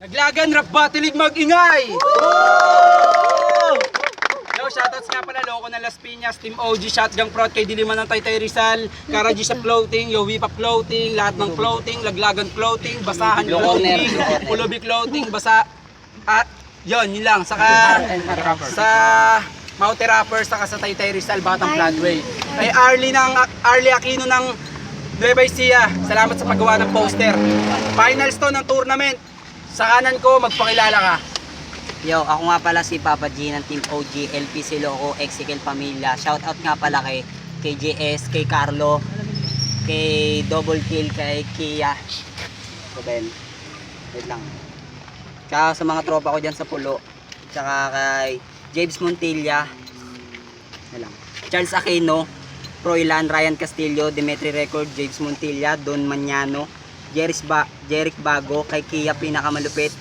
Naglagan rap battling mag-ingay! Yo, shoutouts nga pala, Loko ng Las Piñas, Team OG, Shotgun Prod, kay Diliman ng Taytay Rizal, Karaji sa clothing, Yo Whip Up clothing, lahat ng clothing, Laglagan clothing, Basahan clothing, Pulubi clothing, basa, at yun lang, saka sa Maute Rappers, saka sa Taytay Rizal, Batang Floodway. Kay Arlie Aquino ng Nueva Ecija, salamat sa paggawa ng poster. Finals to ng tournament. Sa kanan ko, magpakilala ka. Yo, ako nga pala si Papa G ng Team OG, LPC Loco, Exical Pamilya. Shoutout nga pala kay JS, kay Carlo, kay Double Kill, kay Kia. Ben, wait lang. Tsaka sa mga tropa ko dyan sa Pulo. Tsaka kay James Montilla. Lang. Charles Aquino, Proilan, Ryan Castillo, Dimitri Record, James Montilla, Don Maniano, Jeric Bago, kay Kia pinakamalupit,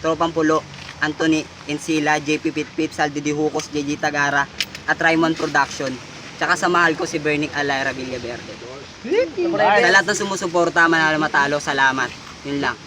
Tropang Pulo, Anthony Encila, JP Pitpit, Saldi Di Hucos, JJ Tagara, at Raymond Production. Tsaka sa mahal ko si Bernick Alaira Villaverde. Sa lahat ng sumusuporta, manalo matalo, salamat. Yun lang.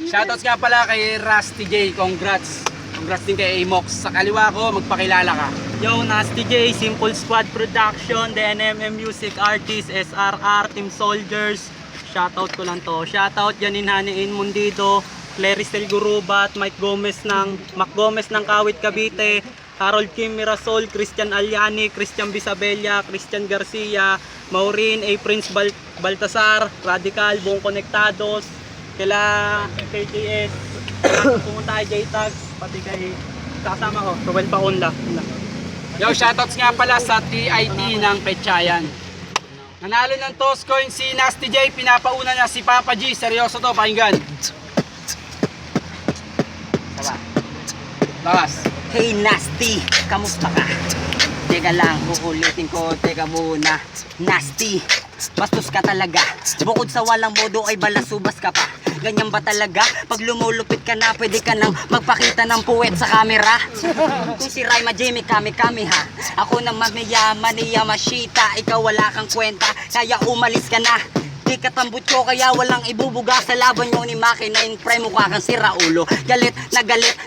Shoutouts nga pala kay Rusty J, congrats. Congrats din kay Amox. Sa kaliwa ko, magpakilala ka. Yo, Nasty J, Simple Squad Production, the NMM Music Artist, SRR, Team Soldiers. Shoutout ko lang to. Shoutout Janin Haniin Mundido, Clericel Gurubat, Mac Gomez ng Kawit Cavite, Harold Kim Mirasol, Christian Aliani, Christian Bisabella, Christian Garcia, Maureen, A. Prince Baltasar, Radical, Buong Conectados, kila KKS, pumunta kay J-Tags, pati kay kasama ko, Ruel Paunda. Yo, shoutouts nga pala sa TIT ng Pechayan. Nanalo ng toss coin si Nasty J, pinapauna na si Papa G. Seryoso to, pakinggan. Sawa. Lakas. Hey Nasty, kamusta ka? Teka lang, uulitin ko, teka muna. Nasty, bastos ka talaga. Bukod sa walang modo ay balasubas ka pa. Ganyan ba talaga? Pag lumulupit ka na, pwede ka nang magpakita ng puwet sa camera. Kung si Raima Jamie, kami ha. Ako naman may yaman ni Yamashita. Ikaw wala kang kwenta, kaya umalis ka na. Di katambut ko, kaya walang ibubuga sa laban nyo ni Maki. 9 Prime, mukha kang sira ulo. Galit,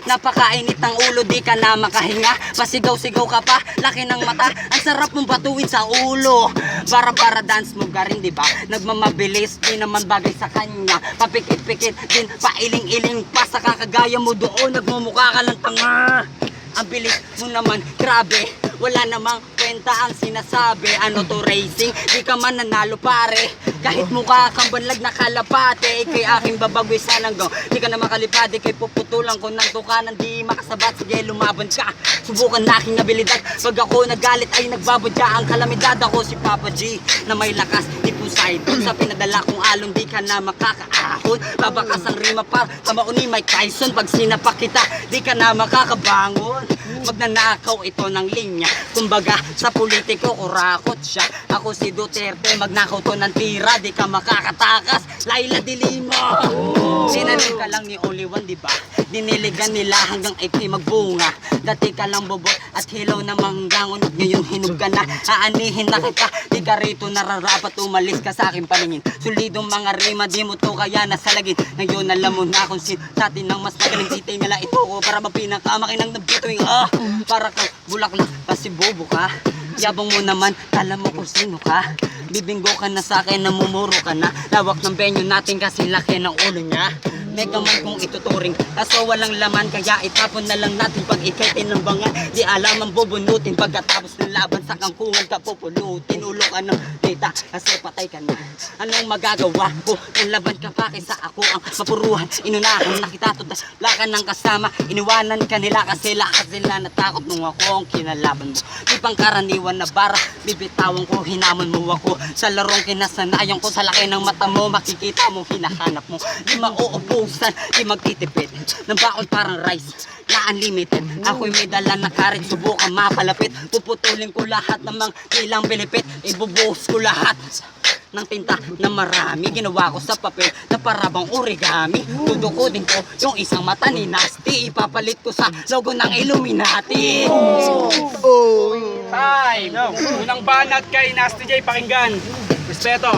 napakainit ng ulo. Di ka na makahinga, pasigaw-sigaw ka pa. Laki ng mata, ang sarap mong batuin sa ulo. Para dance move ka rin, diba? Nagmamabilis, di naman bagay sa kanya. Papikit-pikit din, pailing-iling pa. Sa kakagaya mo doon, nagmumukha ka lang tanga. Ang bilis mo naman, grabe. Wala namang kwenta ang sinasabi. Ano to racing? Di ka man nanalo pare. Kahit mukha kang banlag na kalapate. Kay aking babagoy sananggaw. Di ka na makalipade. Kay puputulang ko ng tukanan. Di makasabat. Sige lumaban ka. Subukan na aking abilidad. Pag ako nagalit ay nagbabadya ang kalamidad. Ako si Papa G na may lakas. Di Poseidon sa pinadala kong alon. Di ka na makakaahon. Babakas ang rima par kamauni Mike Tyson. Pag sinapak kita, di ka na makakabangon. Magnanakaw ito ng linya. Kumbaga sa politiko kurakot siya. Ako si Duterte, magnakaw to ng tira. Di ka makakatakas, Laila de Lima. Sinanin ka lang ni Only One, diba? Diniligan nila hanggang ito'y magbunga. Dati ka lang bobot at hilaw na manggangon. At ngayon hinug ka na, aanihin na kita. Di ka rito nararapat, umalis ka sa aking paningin. Solidong mga rima, di mo to kaya nasalagin. Ngayon alam mo na kung sin natin ng mas magaling. Sitay nila ito ko para mapinakamakinang nabituing para kang bulaklak kasi bobo ka. Yabang mo naman, kala mo kung sino ka. Bibinggo ka na sa akin, namumuro ka na. Lawak ng venue natin kasi laki ng ulo niya. Mega man kung ituturing, kaso walang laman. Kaya itapon na lang natin pag ikay tinambangan. Di alam ang bubunutin pagkatapos ng laban. Sa kangkungan ka pupulutin. Ulo ka ng data kasi patay ka na. Anong magagawa ko? Ang laban ka pa kaysa ako ang mapuruhan. Inunahan na kita to, wala ka ng kasama. Iniwanan ka nila kasi lakas sila natakot nung ako ang kinalaban mo. Di pang karaniwan na bara, bibitawan ko, hinamon mo ako. Sa larong kinasanayan ko, sa laki ng mata mo, makikita mo, hinahanap mo. Di mauubusan, di magtitipid ng bakod parang rice na unlimited. Ako'y may dala na karit, subukan mapalapit. Puputulin ko lahat ng mga ilang bilipit. Ibubuhos ko lahat ng tinta na marami. Ginawa ko sa papel na parabang origami. Tudukodin ko yung isang mata ni Nasty. Ipapalit ko sa logo ng Illuminati. Time! Unang banat kay Nasty J, pakinggan. Respeto.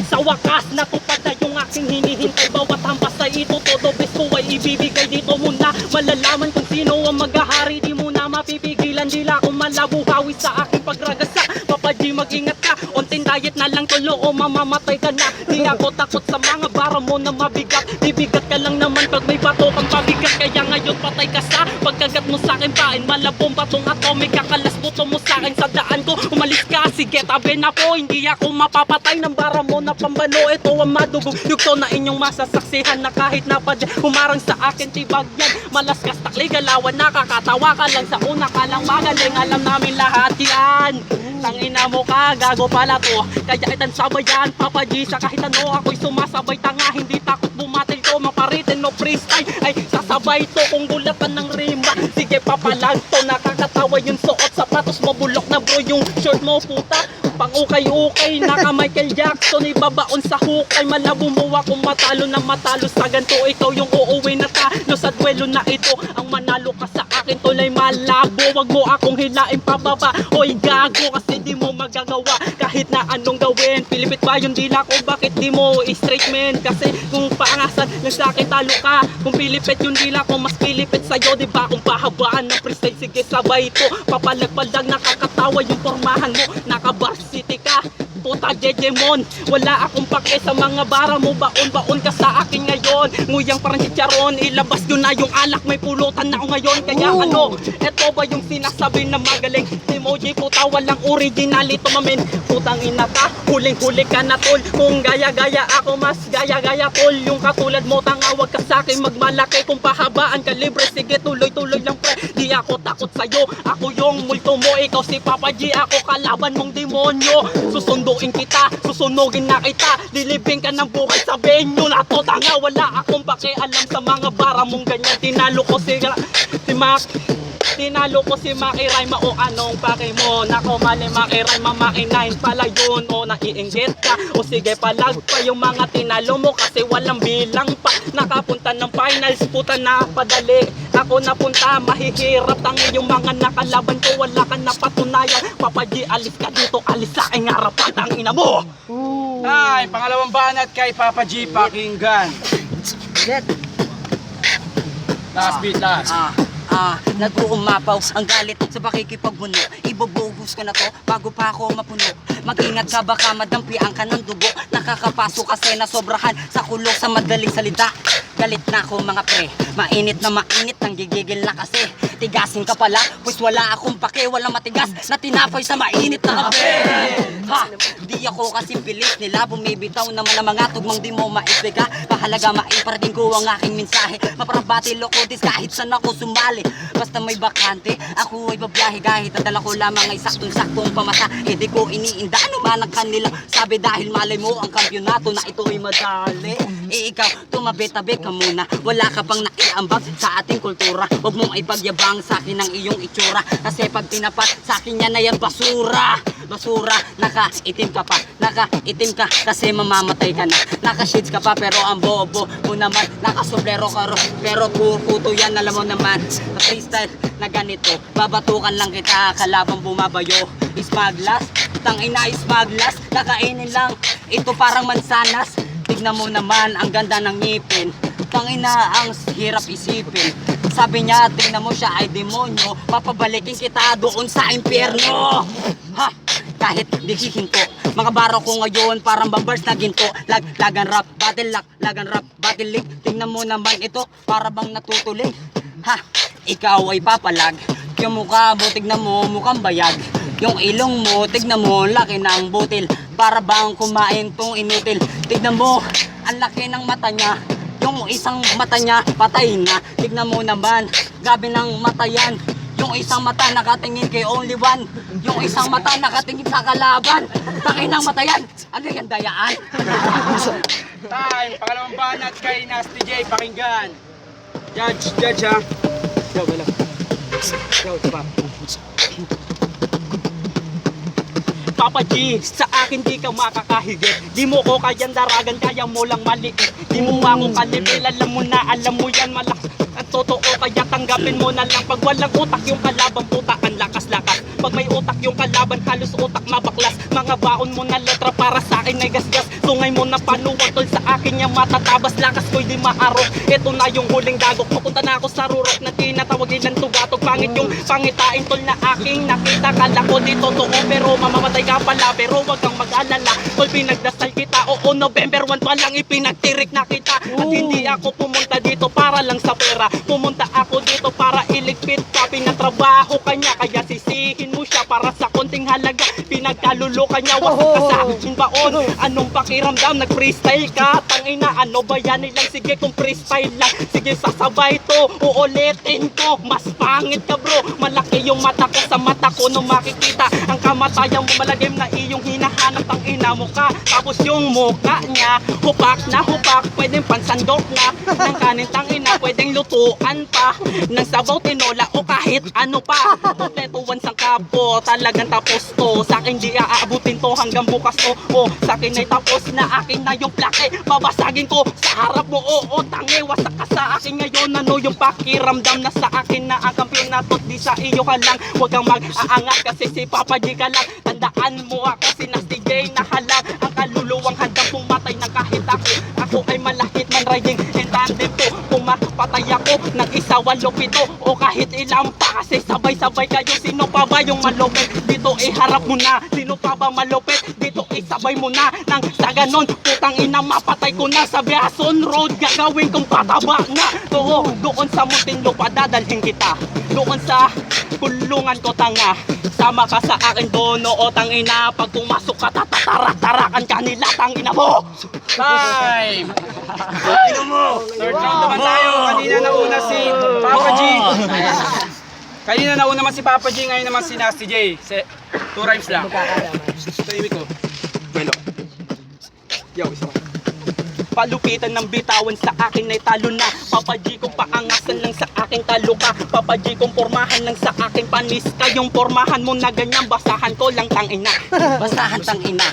Sa wakas, natupad na yung aking hinihintay. Bawat hampas sa ito, todo best ko ay ibibigay. Dito muna malalaman kung sino ang maghahari. Di muna mapipigilan, dila ko malabuhawi sa aking pagragasa. Papa G, mag-ingat ka, onting diet na lang tulo o mamamatay ka na. Di ako takot sa mga bara mo na mabigat. Bibigat ka lang naman pag may bato kang pabigat. Kaya ngayon patay ka sa pagkagat mo sa akin pain. Malabong batong atomic, kakalas buto mo sa akin sa daan ko. Umalis ka, sige tabi na po. Hindi ako mapapatay ng bara mo na pambano. Ito ang madugong yugto na inyong masasaksihan. Na kahit napadya, humarang sa akin tibag yan. Malaskas takli, galawan, nakakatawa ka lang. Sa una ka lang magaling, alam namin lahat yan. Tangina mo ka, gago pala to. Kaya itan sabayan, Papa G, sa kahit ano. Ako'y sumasabay, tanga, hindi takot bumatil ko. Maparitin no freestyle, ay sasabay to. Kung gulatan ng rima, sige papalag to. Nakakatawa yung suot, sapatos mo bulok na bro. Yung short mo puta, pang ukay-ukay. Naka Michael Jackson, ibabaon sa hukay. Malabo mo akong matalo na matalo sa ganito. Ikaw yung uuwi na talo sa duelo na ito. Ang manalo ka sa akin, tulay malabo. Wag mo akong hilain pababa, oy gago. Kasi di mo magagawa kahit na anong gawin. Pilipit ba yung dila ko? Bakit di mo straight man? Kasi kung paangasan lang sa akin talo ka. Kung pilipit yung dila ko, mas pilipit sa'yo. Diba kung pahabaan ng freestyle, sige sabay ito. Papalag-palag, nakakatawa yung formahan mo. Naka-varsity ka, puta Jejemon. Wala akong pake sa mga bara mo. Baon-baon ka sa akin ngayon. Nguyang parang chicharon, ilabas yun na yung alak. May pulutan na ako ngayon. Kaya ano, eto ba yung sinasabi na magaling? Emoji puta, walang original ito mamin. Putang ina ka, huling-huli ka na tol. Kung gaya-gaya ako, mas gaya-gaya tol. Yung katulad mo, tanga, wag ka sa akin magmalaki. Kung pahabaan kalibre, sige tuloy-tuloy lang pre. Di ako takot sa'yo, ako yung multo mo. Ikaw si Papa G, ako kalaban mong demonyo. Susunduin kita, susunugin na kita. Lilibing ka ng buhay sa venue na to. Tanga, wala akong pakialam sa mga bara mong ganyan. Tinalo ko si Mac. Tinalo ko si Maki Rhyme o anong pake mo. Nako mali Maki Rhyme, Maki 9 pala yun. O naiinggit ka, o sige palag pa yung mga tinalo mo. Kasi walang bilang pa, nakapunta ng finals. Puta na padali, ako napunta. Mahihirap tangi yung mga nakalaban ko. Wala ka na patunayan. Papa G, alis ka dito, alis sa aking harap. Patang ina mo. Ay, pangalawang banat kay Papa G, pakinggan. Last beat, last. Nag-uumapaw ang galit sa pakikipagbuno. Ibubuhos ko na to bago pa ako mapuno. Mag-ingat ka baka madampian ka ng dugo. Nakakapasok kasi na sobrahan sa kulog sa madaling salita. Galit na ako mga pre, mainit na mainit, nang gigigil na kasi. Tigasin ka pala, pues wala akong pake. Walang matigas na tinapay sa mainit na kape. Ha, di ako kasi bilis nila. Bumibitaw naman ang mga tugmang di mo maipiga. Mahalaga maiparating ko ang aking mensahe. Maparabati lokotis kahit saan ako sumali. Basta may bakante, ako ay babiyahe. Kahit nadala ko lamang ay saktong-saktong pamasa. Hindi ko iniinda ano man ang kanila sabi. Dahil malay mo ang kampyonato na ito ay madali. Ikaw, tumabi-tabi ka muna. Wala ka pang nakiambag sa ating kultura. Huwag mong ipagyabang sa akin ang iyong itsura. Kasi pag tinapat sa akin yan na yan basura. Basura, naka-itim ka pa. Naka-itim ka kasi mamamatay ka na. Naka-shades ka pa pero ang bobo mo naman. Naka-soblero ka pero puto yan, alam mo naman. Sa freestyle na ganito, babatukan lang kita kalabang bumabayo. Smaglas, tangina smaglas. Nakainin lang, ito parang mansanas. Tignan mo naman ang ganda ng ngipin. Tangina ang hirap isipin. Sabi niya, tingnan mo siya ay demonyo. Papabalikin kita doon sa impyerno. Ha! Kahit di hihinto. Mga baro ko ngayon parang bambars na ginto. Lagan rap, battle lock, lagan rap, battle link. Tingnan mo naman ito, para bang natutulig. Ha! Ikaw ay papalag. Yung mukha mo, tignan mo, mukhang bayag. Yung ilong mo, tignan mo, laki ng butil. Para bang kumain tong inutil. Tignan mo, ang laki ng mata niya. Yung isang mata niya, patay na. Tignan mo naman, gabi ng mata yan. Yung isang mata nakatingin kay only one. Yung isang mata nakatingin sa kalaban. Takin ng mata yan. Ano yan, dayaan? Time, pangalawang banat kay Nasty J, pakinggan. Judge ha. Go, wala. Go, diba? Papa G, sa akin di ka makakahigit. Di mo ko kayang daragan, kaya mo lang maliit. Di mo ako kalibel, alam mo yan malakas. Ang totoo kaya tanggapin mo na lang. Pag walang utak yung kalabang puta, ang lakas-lakas. Pag may utak yung kalaban, halos utak mabaklas. Mga baon mo na letra para sa akin ay gasgas. Tungay mo na panuwang tol, sa akin yung matatabas. Lakas ko'y di maarok, eto na yung huling dagok. Papunta na ako sa rurok na tinatawag nilang tugatog. Pangit yung pangitain tol na aking nakita. Kala ko di totoo pero mamamatay ka pala. Pero wag kang mag-alala tol, pinagdasal kita. Oo, November 1 pa lang ipinagtirik na kita. At hindi ako pumunta dito para lang sa pera. Pumunta ako dito para iligpit ka. Pinatrabaho kanya kaya sisihin mo siya para sa konting halaga. Pinagkalulo kanya, wasak ka sa aking baon. Anong pakiramdam, nag-freestyle ka? Tangina, ano ba yan nilang? Sige kung freestyle lang, sige sasabay to. Uulitin ko, mas pangit ka bro. Malaki yung mata ko sa mata ko nung makikita ang kamatayan mo malagim na iyong hinahanap. Ang ina mo ka, tapos yung muka niya hupak na hupak, pwedeng pansandok na ng kanin tangina, pwedeng lutuan pa ng sabaw, tinola o kahit ano pa. Kompletuan sang kapo, talagang tapos to. Sa akin di aabutin to hanggang bukas oo. Sa akin ay tapos na, akin na yung plake. Babasagin ko sa harap mo, oo tangi. Wasak ka sa akin ngayon, ano yung pakiramdam na sa akin na ang kampiyonato di sa iyo ka lang. Huwag kang mag-aangat kasi si Papa G ka lang. Tandaan mo ako, si Nasty J na halang. Ang kaluluwang handang pumatay ng kahit ako ay malahit man riding in tandem po. Pumapatay ako ng isa, walo, pito o kahit ilang pa. Kasi sabay-sabay kayo, sino pa ba yung malupit? Dito iharap mo na, sino pa ba malupit? Dito isabay mo na, nang sa ganon putang ina mapatay ko na. Sa Biason Road gagawin kong pataba na. Oo, doon sa Muntinlupa dadalhin kita. Doon sa kulungan ko tanga, sama ka sa akin doon, oo tangina. Pag pumasok ka tatatarak-tarakan ka nila tangina mo. Time! Third round naman tayo. Kanina nauna si Papa G. Kanina nauna naman si Papa G, ngayon naman si Nasty J. 2 rhymes lang. Tahimik ko. Bueno. Yo, isa pa. Palupitan ng bitawan sa akin ay talo na. Papa G kong paangasan lang sa aking talo ka. Papa G kong pormahan lang sa aking panis ka. Yung pormahan mo na ganyan, basahan ko lang tangina. Basahan tangina,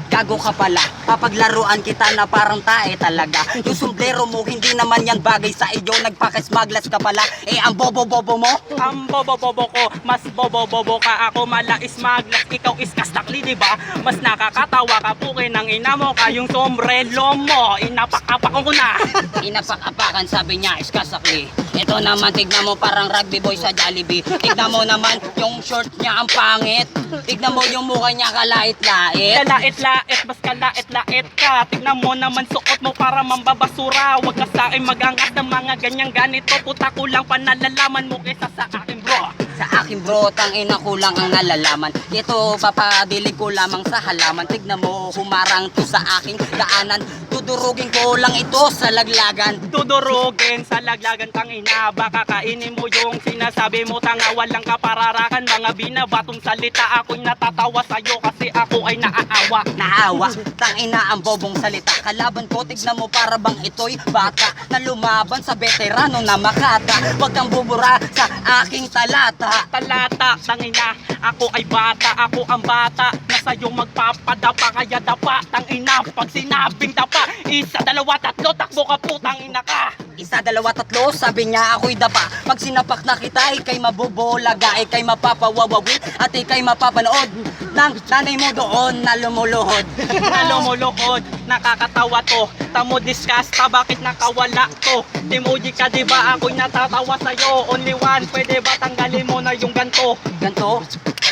gago ka pala. Papaglaruan kita na parang tae talaga. Yung sombrero mo hindi naman yan bagay sa iyo. Nagpakasmaglas ka pala. Eh ang bobo-bobo mo, Ang bobo-bobo ko, mas bobo-bobo ka. Ako malais maglas, ikaw is kastakli, diba? Mas nakakatawa ka, pukin ng ina mo ka. Yung sombrero mo, inapak-apak ko na. inapak-apakan sabi niya iskasakli. Ito naman tignan mo parang rugby boy sa Jollibee. Tignan mo naman yung short niya ang pangit. Tignan mo yung mukha niya kalait-lait. Kalait-lait, mas kalait-lait ka. Tignan mo naman suot mo para mambabasura. Huwag ka sa akin mag-angat ng mga ganyang ganito. Puta ko lang panalalaman mo kaysa sa akin bro. Sa akin bro, tangina ko lang ang nalalaman. Ito papadilig ko lamang sa halaman. Tignan mo, humarang to sa aking daanan. Tudurugin ko lang ito sa laglagan. Tudurugin sa laglagan tangina. Baka kainin mo yung sinasabi mo tanga. Walang kapararakan, mga binabatong salita. Ako'y natatawa sa'yo kasi ako ay naaawa. Naawa, tangina ang bobong salita. Kalaban ko, tignan mo para bang ito'y bata na lumaban sa veterano na makata. Huwag kang bubura sa aking talata. Talata, tangina, ako ay bata, ako ang bata na sa'yo magpapadapa, kaya dapa, tangina, pag sinabing dapa, 1, 2, 3, takbo ka po, tangina ka. 1, 2, 3, sabi niya ako'y dapa. Pag sinapak na kita, ikay mabubulaga, ikay mapapawawawi, at ikay mapapanood ng nanay mo doon na lumuluhod. Na lumulukod, nakakatawa to, tamo disgasta, bakit nakawala to? Timoji ka diba, ako'y natatawa sa'yo, only one, pwede ba tanggalin mo na yung ganto? Ganto,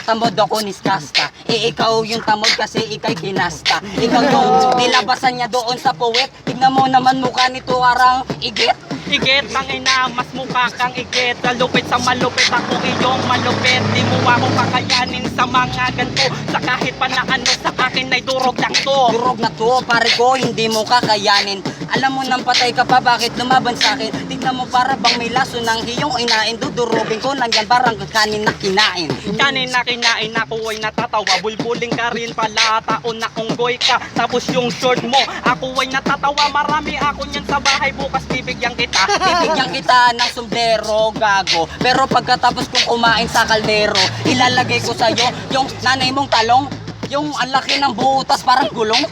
tamod ako niskasta. Eh ikaw yung tamod kasi ikay kinasta. Ikaw yung nilabasan niya doon sa puwet. Tignan mo naman mukha nito arang igit. Igit, tangina, mas mukha kang igit. Malupit sa malupit, ako iyong malupit. Di mo ako kakayanin sa mga ganto. Sa kahit pa na ano, sa akin ay durog lang to. Durog na to, pare ko, hindi mo kakayanin. Alam mo nang patay ka pa, bakit lumaban sa akin? Tignan mo para bang may laso ng iyong inain. Dudurugin ko lang yan, parang kanin na kinain. Kanin na kinain ako ay natatawa. Bulbuling ka rin pala, taon na unggoy ka. Tapos yung short mo, ako ay natatawa. Marami ako niyan sa bahay, bukas bibigyan kita. Bibigyan kita ng sombrero, gago. Pero pagkatapos kong kumain sa kaldero, ilalagay ko sa'yo yung nanay mong talong. Yung ang laki ng butas, parang gulong.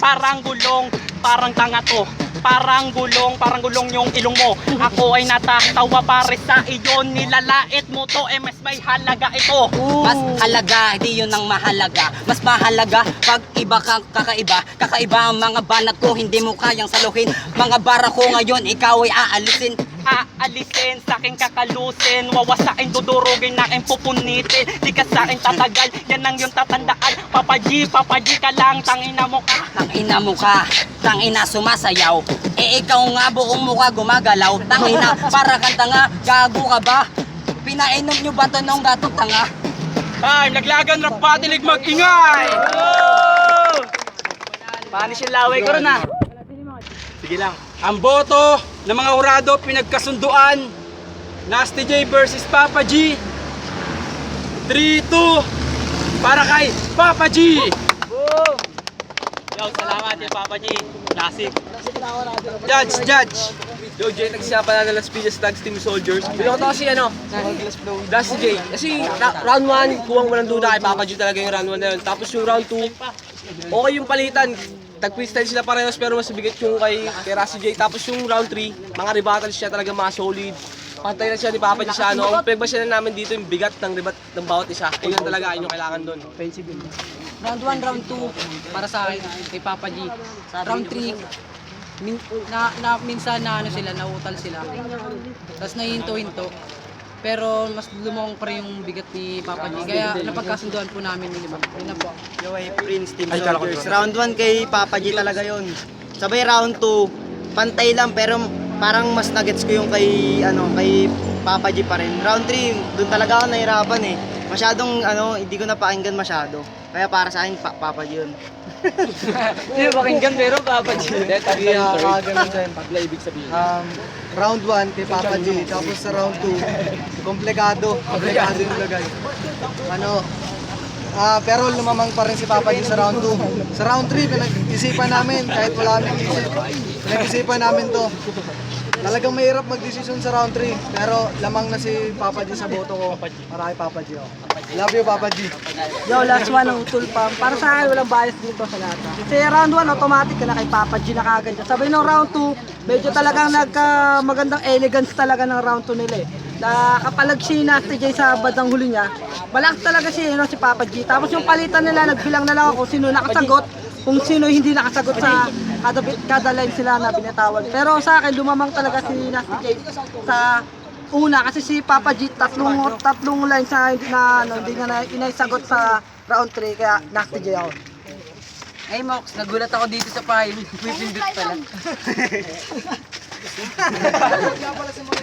Parang gulong, parang tanga to. Parang gulong yung ilong mo. Ako ay natatawa pare sa iyon. Nilalait mo to, mas may halaga ito. Mas halaga, hindi yun ang mahalaga. Mas mahalaga pag iba kang kakaiba. Kakaiba ang mga banat ko, hindi mo kayang saluhin. Mga bara ko ngayon, ikaw ay aalisin. Aalisin, sa akin kakalusin. Wawasain, dudurugin na aking pupunitin. Di ka sa akin tatagal, yan ang yung tatandaan. Papa G ka lang, tangina mo ka. Tangina mo ka, tangina sumasayaw. Ikaw nga buong mukha gumagalaw. Tangina, para kang tanga, gago ka ba? Pinainom nyo ba to ng gatong tanga? Time, laglagan rap patilig mag-ingay! Panis yung laway ko rin ah. Sige lang. Ang boto ng mga hurado pinagkasunduan. Nasty J versus Papa G. 3-2 para kay Papa G. Yo, salamat yung Papa G. Classic. Judge. Yo, Jay, nagsisapa na ng Las Piñas Tags Team Soldiers. Pero ito kasi Dusty J. Kasi round 1, kuwang walang duda kay Papa G talaga yung round 1 na yun. Tapos yung round 2, okay yung palitan. Tag-freestyle sila parehas pero mas bigat yung kay Rassi J. Tapos yung round 3, mga rebattles siya talaga mga solid. Pantay na siya ni Papa G sa ano. Ang pegba siya na namin dito yung bigat ng rebat ng bawat isa. Yun lang talaga yung kailangan doon. Round 1, round 2 para sa akin kay Papa G. Round 3 minsan na ano sila, nauutal sila. Tapos nahinto-hinto. Pero mas lumong pa rin yung bigat ni Papa G. Kaya napagkasunduan po namin ni Lima. Yun na po. Yo, Prince Team Soldiers. Round 1 kay Papa G talaga yon. Sabay round 2, pantay lang pero parang mas nuggets ko yung kay Papa G pa rin. Round 3, doon talaga ako nahirapan eh. Masyadong hindi ko napakinggan masyado. Kaya para sa akin Papa G yun. Hindi pakinggan pero Papa G. Ganun din. Pagla ibig sabihin. Round 1 kay Papa G, tapos sa round 2, komplikado yung lagay. Pero lumamang pa rin si Papa G sa round 2. Sa round 3, pinag-isipan namin, kahit wala kami isip, pinag-isipan namin to. Talagang mahirap mag-decision sa round 3, pero lamang na si Papa G sa boto ko para kay Papa G. Love you, Papa G. Yo, last one ang utol pa. Para sa akin, walang bias dito sa lahat. Kasi round 1, automatic ka na kay Papa G na kagad. Sabay nung round 2, medyo talagang magandang elegance talaga ng round 2 nila eh. Nakapalag si Nasty J sa badang huli niya. Balak talaga si Papa G. Tapos yung palitan nila, nagbilang na lang ako kung sino nakasagot. Kung sino hindi nakasagot sa kada line sila na binatawan. Pero sa akin, lumamang talaga si Nasty J sa una kasi si Papa G tatlong lines na hindi na inaisagot sa round 3 kaya Nasty J ako. Ay Mox, nagulat ako dito sa file. Pipindot pala.